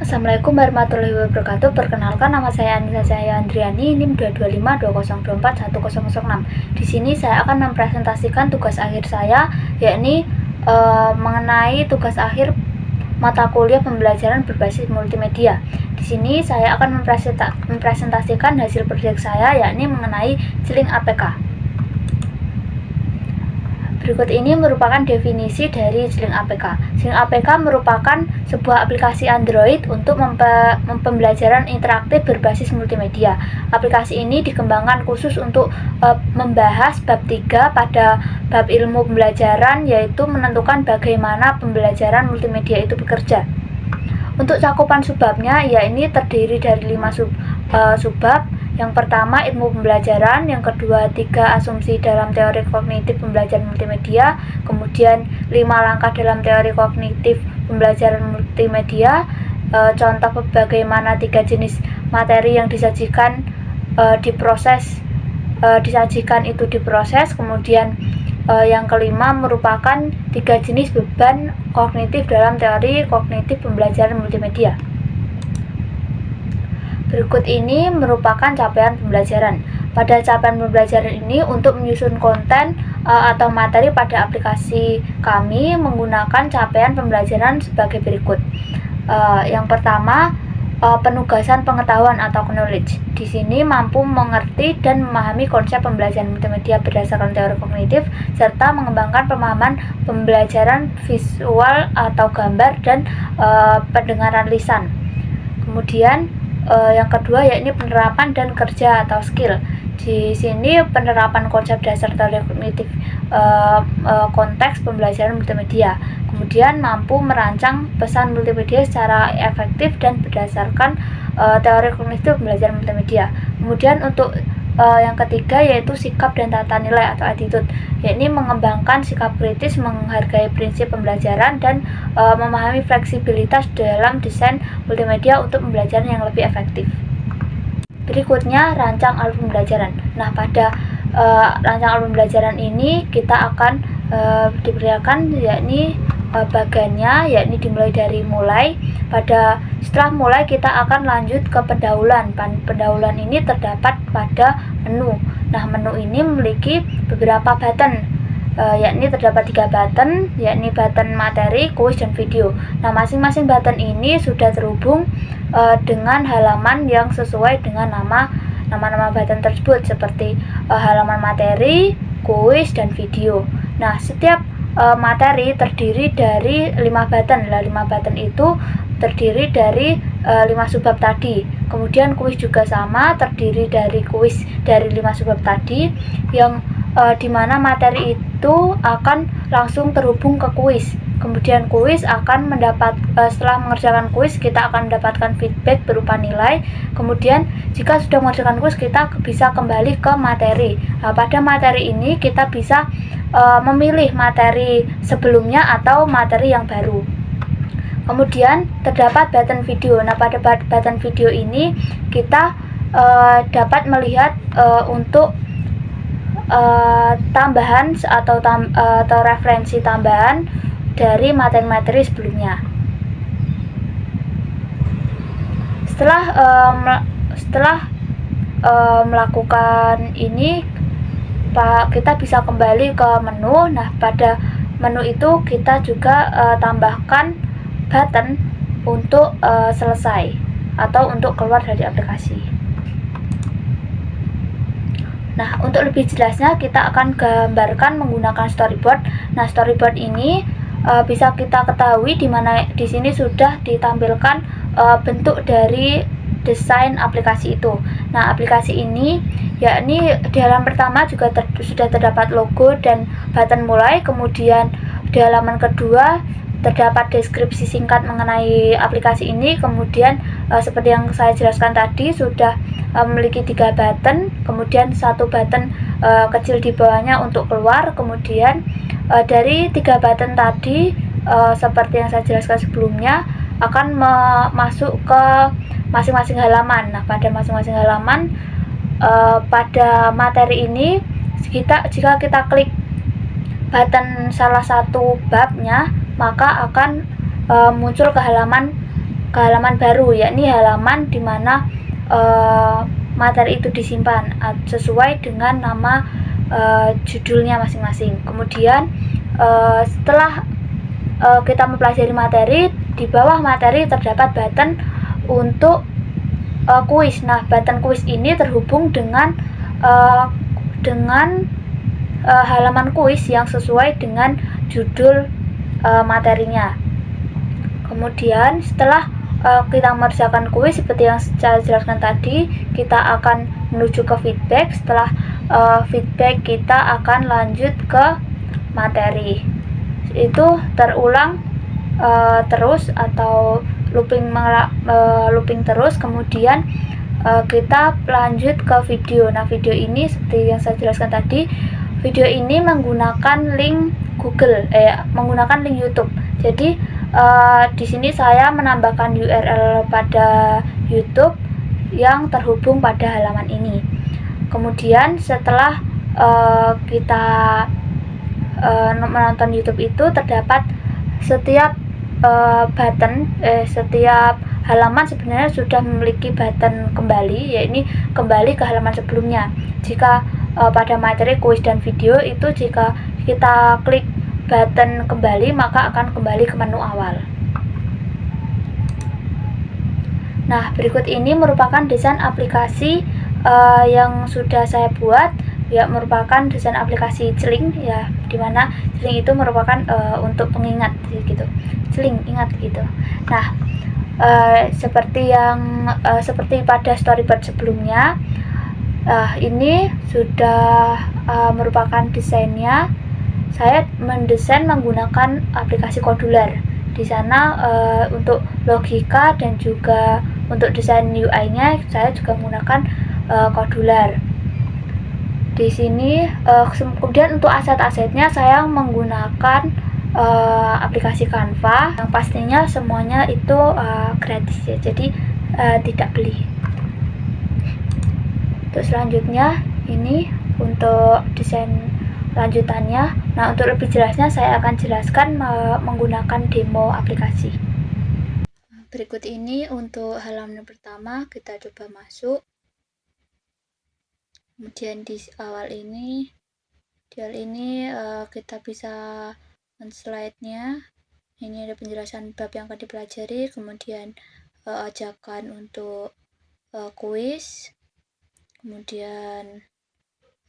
Assalamualaikum warahmatullahi wabarakatuh. Perkenalkan, nama saya Anissa Andriani, NIM 22520241006. Di sini saya akan mempresentasikan tugas akhir saya, yakni mengenai tugas akhir mata kuliah pembelajaran berbasis multimedia. Di sini saya akan mempresentasikan hasil proyek saya, yakni mengenai Jling APK. Berikut ini merupakan definisi dari Jling APK. Jling APK merupakan sebuah aplikasi Android untuk pembelajaran interaktif berbasis multimedia. Aplikasi ini dikembangkan khusus untuk membahas bab 3 pada bab ilmu pembelajaran, yaitu menentukan bagaimana pembelajaran multimedia itu bekerja. Untuk cakupan subbabnya, ini terdiri dari 5 subbab. Yang pertama, ilmu pembelajaran. Yang kedua, 3 asumsi dalam teori kognitif pembelajaran multimedia. Kemudian 5 langkah dalam teori kognitif pembelajaran multimedia. Contoh bagaimana 3 jenis materi yang disajikan diproses. Kemudian yang kelima merupakan 3 jenis beban kognitif dalam teori kognitif pembelajaran multimedia. Berikut ini merupakan capaian pembelajaran. Pada capaian pembelajaran ini, untuk menyusun konten atau materi pada aplikasi kami menggunakan capaian pembelajaran sebagai berikut. Yang pertama, penugasan pengetahuan atau knowledge. Di sini mampu mengerti dan memahami konsep pembelajaran multimedia berdasarkan teori kognitif, serta mengembangkan pemahaman pembelajaran visual atau gambar dan pendengaran lisan. Kemudian yang kedua, yakni penerapan dan kerja atau skill. Di sini penerapan konsep dasar teori kognitif konteks pembelajaran multimedia. Kemudian mampu merancang pesan multimedia secara efektif dan berdasarkan teori kognitif pembelajaran multimedia. Kemudian untuk yang ketiga, yaitu sikap dan tata nilai atau attitude, yakni mengembangkan sikap kritis, menghargai prinsip pembelajaran, dan memahami fleksibilitas dalam desain multimedia untuk pembelajaran yang lebih efektif. Berikutnya, rancang alur pembelajaran. Nah, pada rancang alur pembelajaran ini kita akan diberikan yakni bagannya, yakni dimulai dari mulai. Setelah mulai kita akan lanjut ke pendahuluan. Pendahuluan ini terdapat pada menu. Nah, menu ini memiliki beberapa button, yakni terdapat 3 button, yakni button materi, kuis, dan video. Nah, masing-masing button ini sudah terhubung dengan halaman yang sesuai dengan nama-nama button tersebut, seperti halaman materi, kuis, dan video. Nah, setiap materi terdiri dari 5 button. 5 button itu terdiri dari 5 subbab tadi. Kemudian kuis juga sama, terdiri dari kuis dari 5 subbab tadi, yang dimana materi itu akan langsung terhubung ke kuis. Kemudian kuis akan setelah mengerjakan kuis, kita akan mendapatkan feedback berupa nilai. Kemudian jika sudah mengerjakan kuis, kita bisa kembali ke materi. Nah, pada materi ini kita bisa memilih materi sebelumnya atau materi yang baru. Kemudian terdapat button video. Nah, pada button video ini kita dapat melihat untuk tambahan atau referensi tambahan dari materi-materi sebelumnya. Setelah melakukan ini, kita bisa kembali ke menu. Nah, pada menu itu kita juga tambahkan button untuk selesai atau untuk keluar dari aplikasi. Nah, untuk lebih jelasnya kita akan gambarkan menggunakan storyboard. Nah, storyboard ini bisa kita ketahui di mana di sini sudah ditampilkan bentuk dari desain aplikasi itu. Nah, aplikasi ini yakni di halaman pertama juga sudah terdapat logo dan button mulai. Kemudian di halaman kedua terdapat deskripsi singkat mengenai aplikasi ini. Kemudian seperti yang saya jelaskan tadi, sudah memiliki 3 button, kemudian 1 button kecil di bawahnya untuk keluar. Kemudian dari 3 button tadi, seperti yang saya jelaskan sebelumnya, akan masuk ke masing-masing halaman. Nah, pada masing-masing halaman pada materi ini, jika kita klik button salah satu babnya, maka akan muncul ke halaman ke halaman baru, yakni halaman di mana materi itu disimpan sesuai dengan nama judulnya masing-masing. Kemudian setelah kita mempelajari materi, di bawah materi terdapat button untuk kuis. Nah, button kuis ini terhubung dengan halaman kuis yang sesuai dengan judul materinya. Kemudian setelah kita mengerjakan kuis seperti yang saya jelaskan tadi, kita akan menuju ke feedback. Setelah feedback, kita akan lanjut ke materi. Itu terulang terus atau looping terus. Kemudian kita lanjut ke video. Nah, video ini seperti yang saya jelaskan tadi, video ini menggunakan link Google, menggunakan link YouTube. Jadi di sini saya menambahkan URL pada YouTube yang terhubung pada halaman ini. Kemudian setelah kita menonton YouTube itu, terdapat setiap setiap halaman sebenarnya sudah memiliki button kembali, yaitu kembali ke halaman sebelumnya. Jika pada materi kuis dan video itu, jika kita klik button kembali, maka akan kembali ke menu awal. Nah, berikut ini merupakan desain aplikasi yang sudah saya buat, ya, merupakan desain aplikasi celing, ya, dimana celing itu merupakan untuk pengingat gitu, celing ingat gitu. Nah, seperti pada storyboard sebelumnya, ini sudah merupakan desainnya. Saya mendesain menggunakan aplikasi Kodular. Di sana untuk logika dan juga untuk desain UI-nya saya juga menggunakan Kodular. Di sini kemudian untuk aset-asetnya saya menggunakan aplikasi Canva, yang pastinya semuanya itu gratis ya, jadi tidak beli. Untuk selanjutnya ini untuk desain lanjutannya. Nah, untuk lebih jelasnya saya akan jelaskan menggunakan demo aplikasi. Berikut ini untuk halaman pertama, kita coba masuk. Kemudian di awal ini kita bisa slide-nya. Ini ada penjelasan bab yang akan dipelajari, kemudian ajakan untuk kuis. Kemudian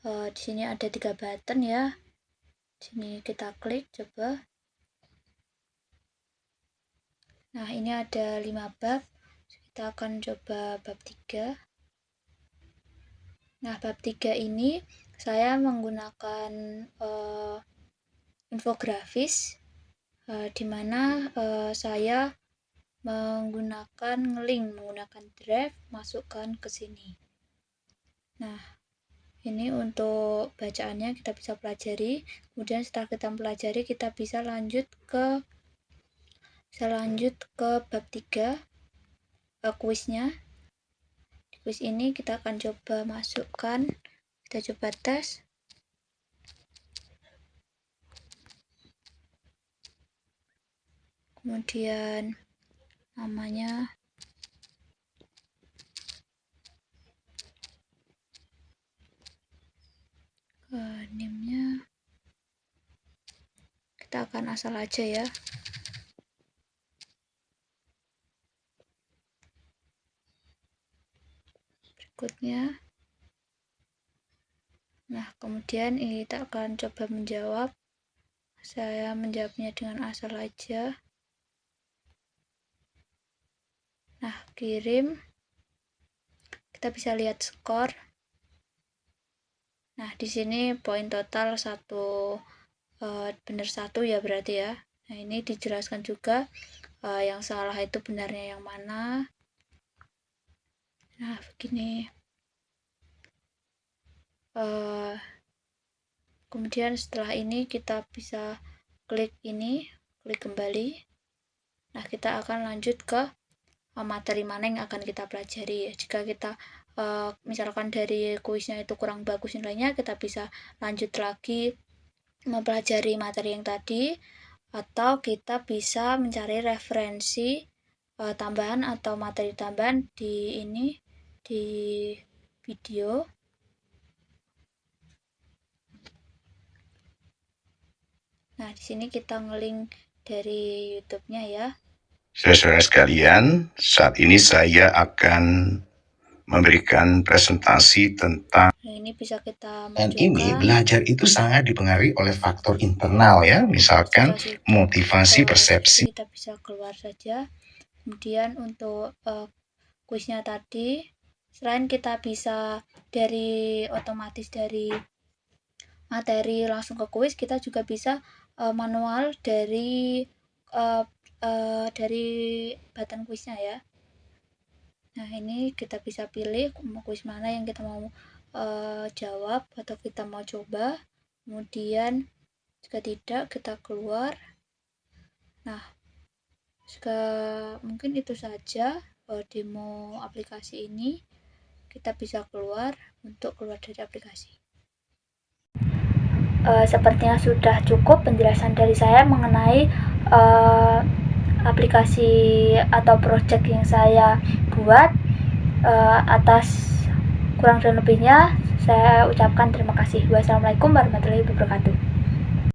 di sini ada 3 button ya. Di sini kita klik coba. Nah, ini ada 5 bab. Kita akan coba bab 3. Nah, bab 3 ini saya menggunakan infografis, di mana saya menggunakan link, menggunakan drive, masukkan ke sini. Nah, ini untuk bacaannya kita bisa pelajari. Kemudian setelah kita pelajari, kita bisa lanjut ke bab 3, kuisnya. Di kuis ini kita akan coba masukkan, kita coba tes. Kemudian namanya, name-nya kita akan asal aja ya. Berikutnya, nah, kemudian ini kita akan coba menjawab. Saya menjawabnya dengan asal aja. Nah, kirim. Kita bisa lihat skor. Nah, di sini poin total 1, benar 1 ya berarti ya. Nah, ini dijelaskan juga yang salah itu benarnya yang mana. Nah, begini. Kemudian setelah ini kita bisa klik ini, klik kembali. Nah, kita akan lanjut ke materi mana yang akan kita pelajari ya. Jika kita misalkan dari kuisnya itu kurang bagus nilainya, kita bisa lanjut lagi mempelajari materi yang tadi, atau kita bisa mencari referensi tambahan atau materi tambahan di video. Nah, di sini kita ngelink dari YouTube-nya ya. Saudara sekalian, saat ini saya akan memberikan presentasi tentang ini bisa kita munculkan. Dan ini belajar itu sangat dipengaruhi oleh faktor internal ya, misalkan motivasi, persepsi. Kita bisa keluar saja. Kemudian untuk kuisnya tadi, selain kita bisa dari otomatis dari materi langsung ke kuis, kita juga bisa manual dari button kuisnya ya. Nah, ini kita bisa pilih kuis mana yang kita mau jawab atau kita mau coba. Kemudian jika tidak, kita keluar. Nah, mungkin itu saja demo aplikasi ini. Kita bisa keluar dari aplikasi. Sepertinya sudah cukup penjelasan dari saya mengenai aplikasi atau project yang saya buat. Atas kurang dan lebihnya saya ucapkan terima kasih. Wassalamualaikum warahmatullahi wabarakatuh.